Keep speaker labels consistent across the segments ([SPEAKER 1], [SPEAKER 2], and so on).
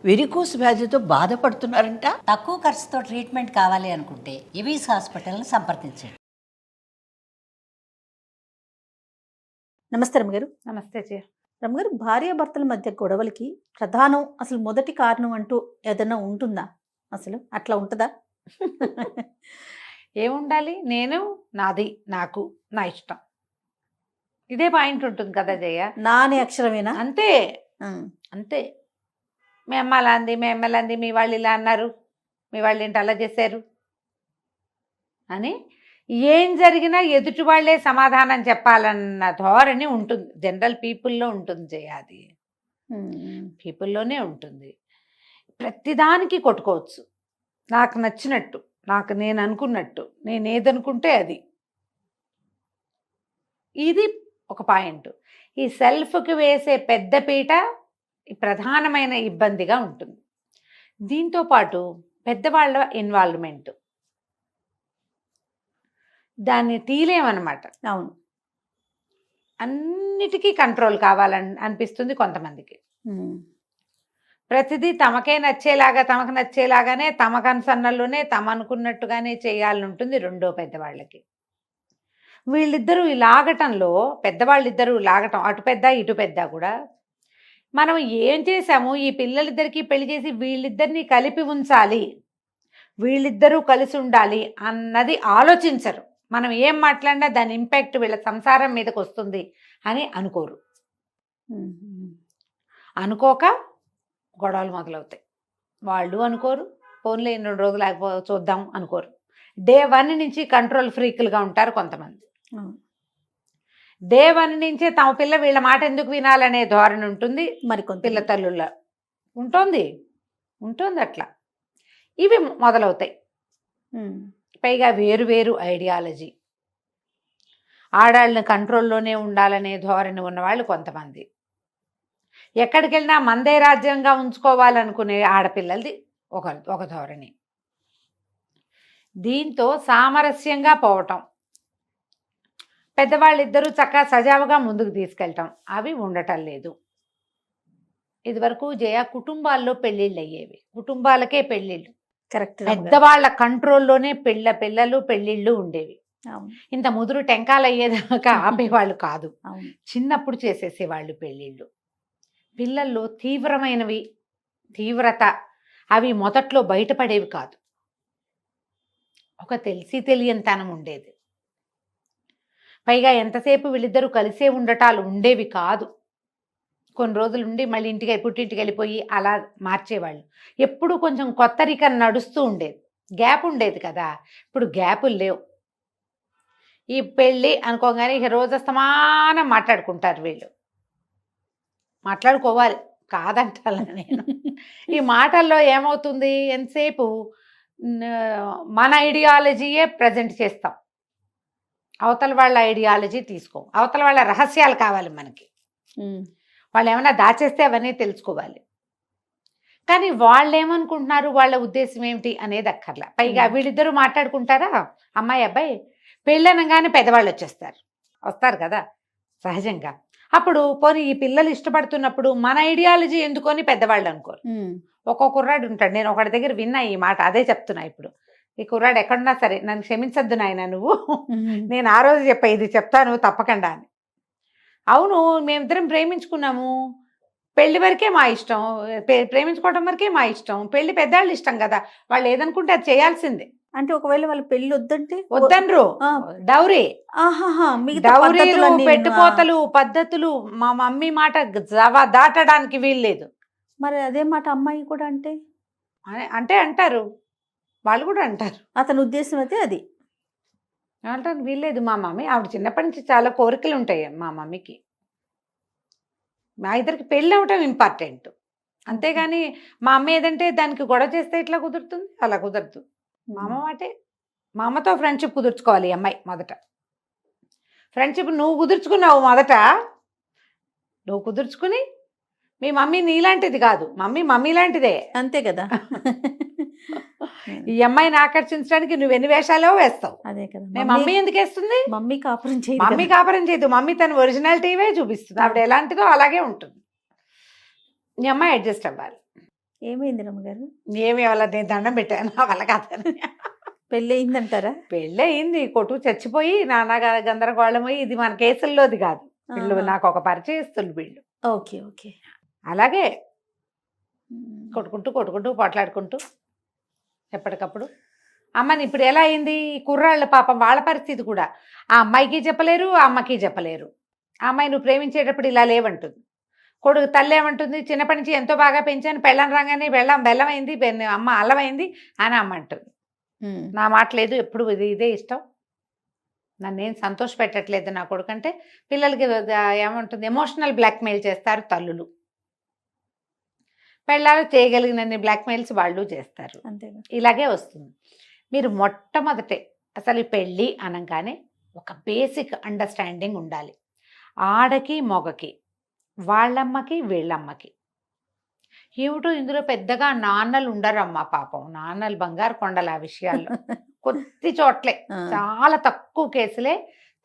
[SPEAKER 1] Varicose వ్యాధితో బాధపడుతున్నారంట.
[SPEAKER 2] తక్కువ ఖర్చుతో ట్రీట్మెంట్ కావాలి అనుకుంటే ఎవిస్ హాస్పిటల్ని సంప్రదించండి.
[SPEAKER 3] నమస్తే రమ్మగారు.
[SPEAKER 4] నమస్తే జయ.
[SPEAKER 3] రమ్మగారు, భార్యాభర్తల మధ్య గొడవలకి ప్రధానం అసలు మొదటి కారణం అంటూ ఏదైనా ఉంటుందా? అసలు అట్లా ఉంటుందా?
[SPEAKER 4] ఏముండాలి? నేను, నాది, నాకు, నా ఇష్టం, ఇదే పాయింట్ ఉంటుంది కదా జయ.
[SPEAKER 3] నా అనే అక్షరమేనా?
[SPEAKER 4] అంతే అంతే. మీ అమ్మ అలా అంది, మీ అమ్మ అలా అంది, మీ వాళ్ళు ఇలా అన్నారు, మీ వాళ్ళు ఏంటి అలా చేశారు అని ఏం జరిగినా ఎదుటి వాళ్ళే సమాధానం చెప్పాలన్న ధోరణి ఉంటుంది, జనరల్ పీపుల్లో ఉంటుంది జయ. అది పీపుల్లోనే ఉంటుంది. ప్రతిదానికి కొట్టుకోవచ్చు, నాకు నచ్చినట్టు, నాకు నేను అనుకున్నట్టు, నేను ఏదనుకుంటే అది. ఇది ఒక పాయింట్. ఈ సెల్ఫ్కి వేసే పెద్దపీట ప్రధానమైన ఇబ్బందిగా ఉంటుంది. దీంతోపాటు పెద్దవాళ్ళ ఇన్వాల్వ్మెంట్, దాన్ని తీలేమన్నమాట.
[SPEAKER 3] అవును,
[SPEAKER 4] అన్నిటికీ కంట్రోల్ కావాలని అనిపిస్తుంది కొంతమందికి. ప్రతిదీ తమకే నచ్చేలాగా, తమకు నచ్చేలాగానే, తమ కన్సర్నల్లోనే తమ అనుకున్నట్టుగానే చేయాలని ఉంటుంది రెండో పెద్దవాళ్ళకి. వీళ్ళిద్దరూ ఈ లాగటంలో, పెద్దవాళ్ళిద్దరూ లాగటం, అటు పెద్ద ఇటు పెద్ద కూడా, మనం ఏం చేసాము, ఈ పిల్లలిద్దరికీ పెళ్లి చేసి వీళ్ళిద్దరినీ కలిపి ఉంచాలి, వీళ్ళిద్దరూ కలిసి ఉండాలి అన్నది ఆలోచించరు. మనం ఏం మాట్లాడినా దాని ఇంపాక్ట్ వీళ్ళ సంసారం మీదకి వస్తుంది అని అనుకోరు. అనుకోక గొడవలు మొదలవుతాయి. వాళ్ళు అనుకోరు, ఫోన్లో 2 రోజులు చూద్దాం అనుకోరు. డే 1 నుంచి కంట్రోల్ ఫ్రీకులుగా ఉంటారు కొంతమంది. డే 1 నుంచే తమ పిల్ల వీళ్ళ మాట ఎందుకు వినాలనే ధోరణి ఉంటుంది
[SPEAKER 3] మరి
[SPEAKER 4] పిల్ల తల్లుల్లో ఉంటుంది. అట్లా ఇవి మొదలవుతాయి. పైగా వేరు వేరు ఐడియాలజీ, ఆడాళ్ళని కంట్రోల్లోనే ఉండాలనే ధోరణి ఉన్నవాళ్ళు కొంతమంది, ఎక్కడికి వెళ్ళినా మందే రాజ్యంగా ఉంచుకోవాలనుకునే ఆడపిల్లలది ఒక ధోరణి. దీంతో సామరస్యంగా పోవటం, పెద్దవాళ్ళిద్దరూ చక్కగా సజావుగా ముందుకు తీసుకెళ్ళటం, అవి ఉండటం లేదు. ఇదివరకు జయ కుటుంబాల్లో పెళ్ళిళ్ళు అయ్యేవి, కుటుంబాలకే పెళ్ళిళ్ళు,
[SPEAKER 3] కరెక్ట్.
[SPEAKER 4] పెద్దవాళ్ళ కంట్రోల్లోనే పిల్లలు పెళ్ళిళ్ళు ఉండేవి. ఇంత ముదురు టెంకాలు అయ్యేదాకా ఆపేవాళ్ళు కాదు, చిన్నప్పుడు చేసేసేవాళ్ళు పెళ్ళిళ్ళు. పిల్లల్లో తీవ్రమైనవి, తీవ్రత, అవి మొదట్లో బయటపడేవి కాదు. ఒక తెలిసి తెలియనితనం ఉండేది. పైగా ఎంతసేపు వీళ్ళిద్దరూ కలిసే ఉండటాలు ఉండేవి కాదు. కొన్ని రోజులు ఉండి మళ్ళీ పుట్టింటికి వెళ్ళిపోయి అలా మార్చేవాళ్ళు. ఎప్పుడు కొంచెం కొత్తరికం నడుస్తూ ఉండేది, గ్యాప్ ఉండేది కదా. ఇప్పుడు గ్యాపులు లేవు. ఈ పెళ్ళి అనుకోగానే ఇక రోజస్తమానం మాట్లాడుకుంటారు వీళ్ళు. మాట్లాడుకోవాలి, కాదంటాను నేను. ఈ మాటల్లో ఏమవుతుంది, ఎంతసేపు మన ఐడియాలజీయే ప్రజెంట్ చేస్తాం, అవతల వాళ్ళ ఐడియాలజీ తీసుకో. అవతల వాళ్ళ రహస్యాలు కావాలి మనకి, వాళ్ళు ఏమైనా దాచేస్తే అవన్నీ తెలుసుకోవాలి. కానీ వాళ్ళు ఏమనుకుంటున్నారు, వాళ్ళ ఉద్దేశం ఏమిటి అనేది అక్కర్లా. పైగా వీళ్ళిద్దరూ మాట్లాడుకుంటారా, అమ్మాయి అబ్బాయి, పెళ్ళనగానే పెద్దవాళ్ళు వస్తారు కదా సహజంగా. అప్పుడు పోనీ ఈ పిల్లలు ఇష్టపడుతున్నప్పుడు మన ఐడియాలజీ ఎందుకొని పెద్దవాళ్ళు అనుకోరు. ఒక్కొక్క కుర్రాడు ఉంటాడు, నేను ఒకటి దగ్గర విన్నా ఈ మాట, అదే చెప్తున్నా ఇప్పుడు. ఈ కుర్రాడు ఎక్కడున్నా సరే, నన్ను క్షమించద్దు నాయన నువ్వు, నేను ఆ రోజు ఇది చెప్తాను తప్పకుండా అని. అవును, మేమిద్దరం ప్రేమించుకున్నాము, పెళ్లి వరకే మా ఇష్టం, ప్రేమించుకోవడం వరకే మా ఇష్టం, పెళ్లి పెద్దవాళ్ళు ఇష్టం కదా, వాళ్ళు ఏదనుకుంటే అది చేయాల్సిందే.
[SPEAKER 3] అంటే ఒకవేళ వాళ్ళ పెళ్లి వద్దంటే
[SPEAKER 4] వద్దనరు. డౌరీ, డౌరీలు, పెట్టుపోతలు, పద్ధతులు, మా మమ్మీ మాట దాటడానికి వీల్లేదు.
[SPEAKER 3] మరి అదే మాట అమ్మాయి కూడా
[SPEAKER 4] అంటే అంటారు, వాళ్ళు కూడా అంటారు.
[SPEAKER 3] అతని ఉద్దేశం అయితే అది
[SPEAKER 4] అంటాను వీల్లేదు. మా మమ్మీ, ఆవిడ చిన్నప్పటి నుంచి చాలా కోరికలు ఉంటాయి మా మమ్మీకి. మా ఇద్దరికి పెళ్ళి అవటం ఇంపార్టెంట్, అంతేగాని మా అమ్మ ఏదంటే దానికి గొడవ చేస్తే ఎట్లా కుదురుతుంది, అలా కుదరదు. మా అమ్మ మాటే, మా అమ్మతో ఫ్రెండ్షిప్ కుదుర్చుకోవాలి ఈ అమ్మాయి. మొదట ఫ్రెండ్షిప్ నువ్వు కుదుర్చుకున్నావు, మొదట నువ్వు కుదుర్చుకుని, మీ మమ్మీ నీలాంటిది కాదు, మమ్మీ లాంటిదే,
[SPEAKER 3] అంతే కదా.
[SPEAKER 4] ఈ అమ్మాయిని ఆకర్షించడానికి నువ్వు ఎన్ని వేషాలో వేస్తావు.
[SPEAKER 3] అదే కదా.
[SPEAKER 4] మమ్మీ ఎందుకు వేస్తుంది,
[SPEAKER 3] మమ్మీ కాపురం
[SPEAKER 4] చేయదు, మమ్మీ తన ఒరిజినాలిటీవే చూపిస్తుంది. ఆవిడ ఎలాంటిదో అలాగే ఉంటుంది. ఈ అమ్మాయి అడ్జస్ట్ అవ్వాలి.
[SPEAKER 3] ఏమైంది రమ్మగారు?
[SPEAKER 4] ఏమి వాళ్ళ నేను దండం పెట్టాను నా వల్ల కాదని.
[SPEAKER 3] పెళ్ళి అయిందంటారా?
[SPEAKER 4] పెళ్ళి అయింది, కొట్టు చచ్చిపోయి నానా గందరగోళమై, ఇది మన కేసుల్లోది కాదు. వీళ్ళు
[SPEAKER 3] ఆహా.
[SPEAKER 4] నాకు ఒక పరిచయస్తులు వీళ్ళు.
[SPEAKER 3] Okay okay.
[SPEAKER 4] అలాగే కొట్టుకుంటూ పోట్లాడుకుంటూ ఎప్పటికప్పుడు అమ్మని ఇప్పుడు ఎలా అయింది ఈ కుర్రాళ్ళ పాపం వాళ్ళ పరిస్థితి కూడా ఆ అమ్మాయికి చెప్పలేరు, ఆ అమ్మకి చెప్పలేరు. ఆ అమ్మాయి నువ్వు ప్రేమించేటప్పుడు ఇలా లేవంటుంది. కొడుకు తల్లి ఏమంటుంది, చిన్నప్పటి నుంచి ఎంతో బాగా పెంచాను, పెళ్ళం రాగానే బెల్లం అయింది, అమ్మ అల్లమైంది అని అమ్మ అంటుంది. నా మాట లేదు, ఎప్పుడు ఇదే ఇష్టం, నన్నేం సంతోష పెట్టట్లేదు నా కొడుకు అంటే పిల్లలకి ఏమంటుంది, ఎమోషనల్ బ్లాక్మెయిల్ చేస్తారు తల్లులు. పెళ్ళాలు చేయగలిగినన్ని బ్లాక్మెయిల్స్ వాళ్ళు చేస్తారు.
[SPEAKER 3] అంతేగా.
[SPEAKER 4] ఇలాగే వస్తుంది. మీరు మొట్టమొదటే అసలు ఈ పెళ్ళి అనగానే ఒక బేసిక్ అండర్స్టాండింగ్ ఉండాలి. ఆడకి మొగకి, వాళ్ళమ్మకి వీళ్ళమ్మకి. ఏమిటో ఇందులో పెద్దగా నాన్నలు ఉండరమ్మా పాపం, నాన్నలు బంగారు కొండలు ఆ విషయాల్లో. కొద్ది చోట్లే, చాలా తక్కువ కేసులే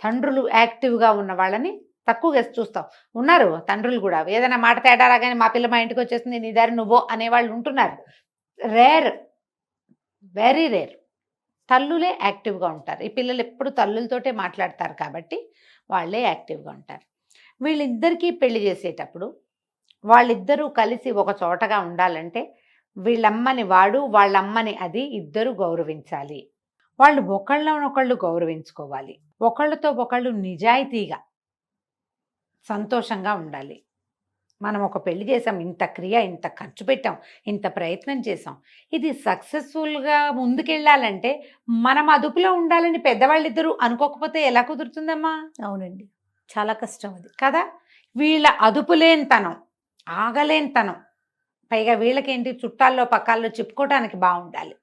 [SPEAKER 4] తండ్రులు యాక్టివ్గా ఉన్న వాళ్ళని తక్కువ కేసు చూస్తాం. ఉన్నారు తండ్రులు కూడా, ఏదైనా మాట తేడా రాగానే మా పిల్ల మా ఇంటికి వచ్చేస్తుంది, నీ దారి నువ్వో అనేవాళ్ళు ఉంటున్నారు. Rare, very rare. తల్లులే యాక్టివ్గా ఉంటారు. ఈ పిల్లలు ఎప్పుడు తల్లులతోటే మాట్లాడతారు కాబట్టి వాళ్ళే యాక్టివ్గా ఉంటారు. వీళ్ళిద్దరికీ పెళ్లి చేసేటప్పుడు వాళ్ళిద్దరూ కలిసి ఒక చోటగా ఉండాలంటే వీళ్ళమ్మని వాడు, వాళ్ళమ్మని అది ఇద్దరు గౌరవించాలి. వాళ్ళు ఒకళ్ళనొకళ్ళు గౌరవించుకోవాలి. ఒకళ్ళతో ఒకళ్ళు నిజాయితీగా సంతోషంగా ఉండాలి. మనం ఒక పెళ్లి చేసాం, ఇంత క్రియ, ఇంత ఖర్చు పెట్టాం, ఇంత ప్రయత్నం చేసాం, ఇది సక్సెస్ఫుల్గా ముందుకెళ్ళాలంటే మనం అదుపులో ఉండాలని పెద్దవాళ్ళిద్దరూ అనుకోకపోతే ఎలా కుదురుతుందమ్మా?
[SPEAKER 3] అవునండి, చాలా కష్టం అది
[SPEAKER 4] కదా. వీళ్ళ అదుపులేనితనం, ఆగలేనితనం, పైగా వీళ్ళకేంటి చుట్టాల్లో పక్కాల్లో చెప్పుకోవటానికి బాగుండాలి.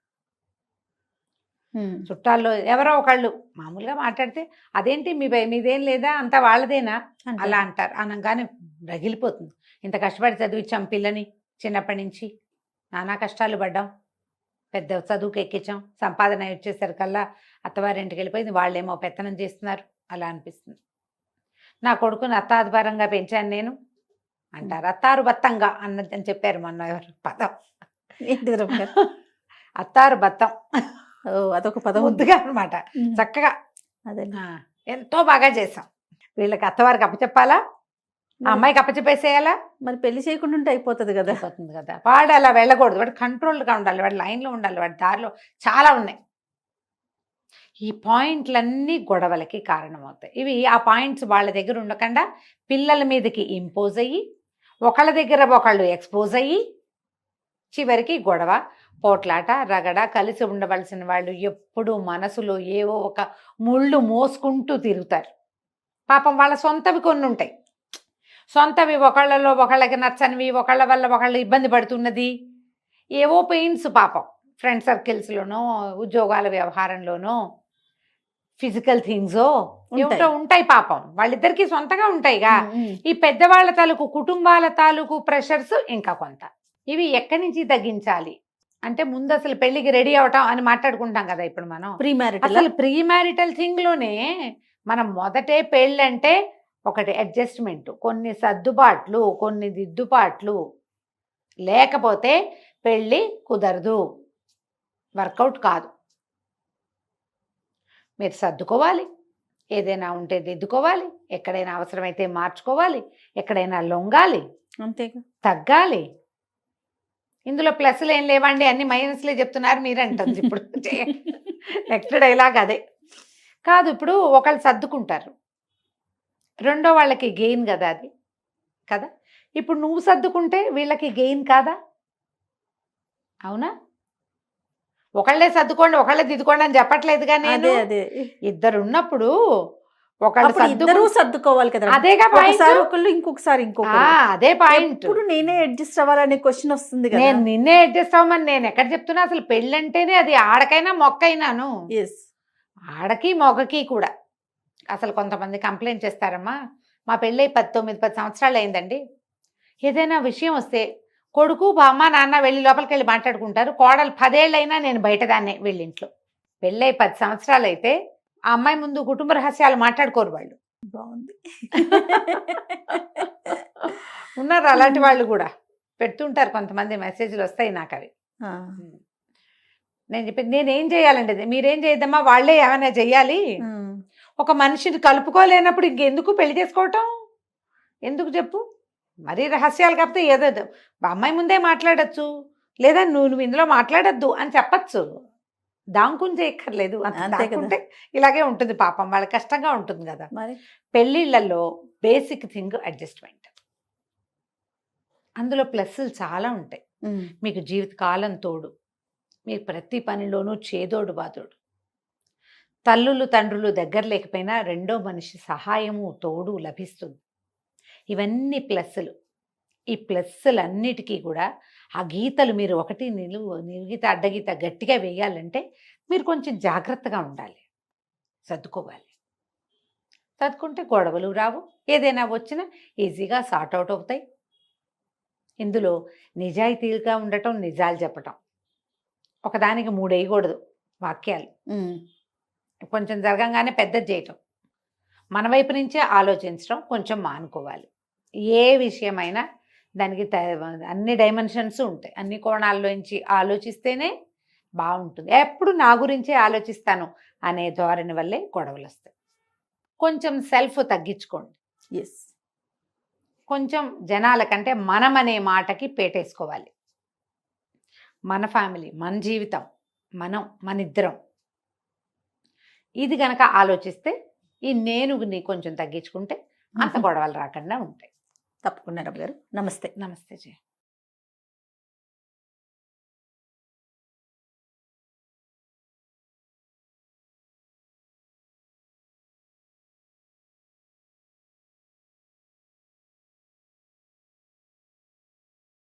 [SPEAKER 4] చుట్టాల్లో ఎవరో ఒకళ్ళు మామూలుగా మాట్లాడితే అదేంటి మీదేం లేదా, అంతా వాళ్ళదేనా అలా అంటారు. అనగానే రగిలిపోతుంది. ఇంత కష్టపడి చదివించాం పిల్లని, చిన్నప్పటి నుంచి నానా కష్టాలు పడ్డాం, పెద్ద చదువుకు ఎక్కించాం, సంపాదన వచ్చేసరికల్లా అత్తవారింటికి వెళ్ళిపోయింది, వాళ్ళేమో పెత్తనం చేస్తున్నారు, అలా అనిపిస్తుంది. నా కొడుకుని అత్తాధికారంగా పెంచాను నేను అంటారు. అత్తారు బత్తంగా అన్నదని చెప్పారు మొన్న ఎవరు పదం.
[SPEAKER 3] ఏంటిది రమ్మగారు?
[SPEAKER 4] అత్తారు బత్తం,
[SPEAKER 3] అదొక పదం
[SPEAKER 4] ముద్దుగా అనమాట. చక్కగా
[SPEAKER 3] అదే
[SPEAKER 4] ఎంతో బాగా చేసాం. వీళ్ళకి అత్తవారికి అప్పచెప్పాలా, ఆ అమ్మాయికి అప్పచెప్పేసేయాలా?
[SPEAKER 3] మరి పెళ్లి చేయకుండా ఉంటే అయిపోతుంది కదా.
[SPEAKER 4] అయిపోతుంది కదా. వాడు అలా వెళ్ళకూడదు, వాడు కంట్రోల్గా ఉండాలి, వాడు లైన్లో ఉండాలి, వాడి దారిలో చాలా ఉన్నాయి. ఈ పాయింట్లన్నీ గొడవలకి కారణమవుతాయి. ఇవి ఆ పాయింట్స్ వాళ్ళ దగ్గర ఉండకుండా పిల్లల మీదకి ఇంపోజ్ అయ్యి ఒకళ్ళ దగ్గర ఒకళ్ళు ఎక్స్పోజ్ అయ్యి చివరికి గొడవ, పోట్లాట, రగడ. కలిసి ఉండవలసిన వాళ్ళు ఎప్పుడూ మనసులో ఏవో ఒక ముళ్ళు మోసుకుంటూ తిరుగుతారు. పాపం వాళ్ళ సొంతవి కొన్ని ఉంటాయి, సొంతవి ఒకళ్ళలో ఒకళ్ళకి నచ్చనివి, ఒకళ్ళ వల్ల ఒకళ్ళు ఇబ్బంది పడుతున్నది, ఏవో పెయిన్స్ పాపం. ఫ్రెండ్ సర్కిల్స్లోనో, ఉద్యోగాల వ్యవహారంలోనో, ఫిజికల్ థింగ్సో ఏమిటో ఉంటాయి పాపం. వాళ్ళిద్దరికీ సొంతగా ఉంటాయిగా. ఈ పెద్దవాళ్ళ తాలూకు కుటుంబాల తాలూకు ప్రెషర్స్ ఇంకా కొంత. ఇవి ఎక్కడి నుంచి తగ్గించాలి అంటే ముందు అసలు పెళ్లికి రెడీ అవటం అని మాట్లాడుకుంటాం కదా ఇప్పుడు మనం. అసలు ప్రీ మ్యారిటల్ థింగ్ లోనే మనం మొదటే పెళ్ళంటే ఒకటి అడ్జస్ట్మెంట్, కొన్ని సర్దుబాట్లు, కొన్ని దిద్దుబాట్లు, లేకపోతే పెళ్ళి కుదరదు, వర్కౌట్ కాదు. మీరు సర్దుకోవాలి, ఏదైనా ఉంటే దిద్దుకోవాలి, ఎక్కడైనా అవసరమైతే మార్చుకోవాలి, ఎక్కడైనా లొంగాలి,
[SPEAKER 3] అంతేగా,
[SPEAKER 4] తగ్గాలి. ఇందులో ప్లస్లు ఏం లేవండి, అన్ని మైనస్లే చెప్తున్నారు మీరు అంటుంది ఇప్పుడు. నెక్స్ట్ డైలాగ్ అదే కాదు. ఇప్పుడు ఒకళ్ళు సర్దుకుంటారు, రెండో వాళ్ళకి గెయిన్ కదా అది, కదా. ఇప్పుడు నువ్వు సర్దుకుంటే వీళ్ళకి గెయిన్ కాదా? అవునా? ఒకళ్ళే సర్దుకోండి, ఒకళ్ళే దిద్దుకోండి అని చెప్పట్లేదు కానీ ఇద్దరు ఉన్నప్పుడు
[SPEAKER 3] ఇద్దరు సర్దుకోవాలి కదా.
[SPEAKER 4] అదేగా
[SPEAKER 3] ఒకసారి ఒకళ్ళు, ఇంకొకసారి ఇంకొకరు.
[SPEAKER 4] అదే పాయింట్.
[SPEAKER 3] ఇప్పుడు నేనే అడ్జస్ట్ అవ్వాలనే క్వశ్చన్ వస్తుంది కదా.
[SPEAKER 4] నేను నిన్నే అడ్జస్ట్ అవ్వమని నేను ఎక్కడ చెప్తున్నా? అసలు పెళ్ళంటేనే అది ఆడకైనా మొక్కైనాను, ఆడకి మొగకి కూడా. అసలు కొంతమంది కంప్లైంట్ చేస్తారమ్మా, మా పెళ్ళై 10 సంవత్సరాలు అయిందండి, ఏదైనా విషయం వస్తే కొడుకు బామ్మ నాన్న వెళ్ళి లోపలికి వెళ్ళి మాట్లాడుకుంటారు, కోడలు 10 ఏళ్ళైనా నేను బయటదాన్నే వెళ్ళింట్లో. పెళ్ళై 10 సంవత్సరాలు అయితే ఆ అమ్మాయి ముందు కుటుంబ రహస్యాలు మాట్లాడుకోరు వాళ్ళు.
[SPEAKER 3] బాగుంది.
[SPEAKER 4] ఉన్నారు అలాంటి వాళ్ళు కూడా. పెడుతుంటారు కొంతమంది, మెసేజ్లు వస్తాయి నాకు అవి.
[SPEAKER 3] ఆ,
[SPEAKER 4] నేను చెప్పి నేనేం చేయాలండి, మీరేం చేయద్దమ్మా, వాళ్ళే ఏమైనా చెయ్యాలి.
[SPEAKER 3] ఉమ్,
[SPEAKER 4] ఒక మనిషిని కలుపుకోలేనప్పుడు ఇంకెందుకు పెళ్లి చేసుకోవటం, ఎందుకు చెప్పు? మరీ రహస్యాలు కాకపోతే ఏదో అమ్మాయి ముందే మాట్లాడచ్చు, లేదా నువ్వు ఇందులో మాట్లాడద్దు అని చెప్పచ్చు. దాంకుని చేయక్కర్లేదు.
[SPEAKER 3] అంతే కదా.
[SPEAKER 4] దాక్కుంటే ఇలాగే ఉంటుంది పాపం, వాళ్ళకి కష్టంగా ఉంటుంది కదా.
[SPEAKER 3] మరి
[SPEAKER 4] పెళ్ళిళ్ళల్లో బేసిక్ థింగ్ అడ్జస్ట్మెంట్. అందులో ప్లస్లు చాలా ఉంటాయి.
[SPEAKER 3] ఉమ్,
[SPEAKER 4] మీకు జీవితకాలం తోడు, మీ ప్రతి పనిలోనూ చేదోడు బాదోడు, తల్లులు తండ్రులు దగ్గర లేకపోయినా రెండో మనిషి సహాయము తోడు లభిస్తుంది. ఇవన్నీ ప్లస్సులు. ఈ ప్లస్సులన్నిటికీ కూడా ఆ గీతలు మీరు ఒకటి నిలుగీత అడ్డగీత గట్టిగా వేయాలంటే మీరు కొంచెం జాగ్రత్తగా ఉండాలి, సర్దుకోవాలి. సర్దుకుంటే గొడవలు రావు, ఏదైనా వచ్చినా ఈజీగా సార్ట్ అవుట్ అవుతాయి. ఇందులో నిజాయితీగా ఉండటం, నిజాలు చెప్పటం, ఒకదానికి 3 వేయకూడదు వాక్యాలు.
[SPEAKER 3] ఉమ్,
[SPEAKER 4] కొంచెం జరగంగానే పెద్దది చేయటం, మన వైపు నుంచే ఆలోచించడం కొంచెం మానుకోవాలి. ఏ విషయమైనా దానికి అన్ని డైమెన్షన్స్ ఉంటాయి, అన్ని కోణాల్లోంచి ఆలోచిస్తేనే బాగుంటుంది. ఎప్పుడు నా గురించే ఆలోచిస్తాను అనే ధోరణి వల్లే గొడవలు వస్తాయి. కొంచెం సెల్ఫ్ తగ్గించుకోండి.
[SPEAKER 3] ఎస్,
[SPEAKER 4] కొంచెం జనాల కంటే మనం అనే మాటకి పేటేసుకోవాలి. మన ఫ్యామిలీ, మన జీవితం, మనిద్దరం, ఇది గనక ఆలోచిస్తే ఈ నేనుని కొంచెం తగ్గించుకుంటే అంత గొడవలు రాకుండా ఉంటాయి.
[SPEAKER 3] తప్పకుండా రమ్య గారు. నమస్తే.
[SPEAKER 4] నమస్తే జయ.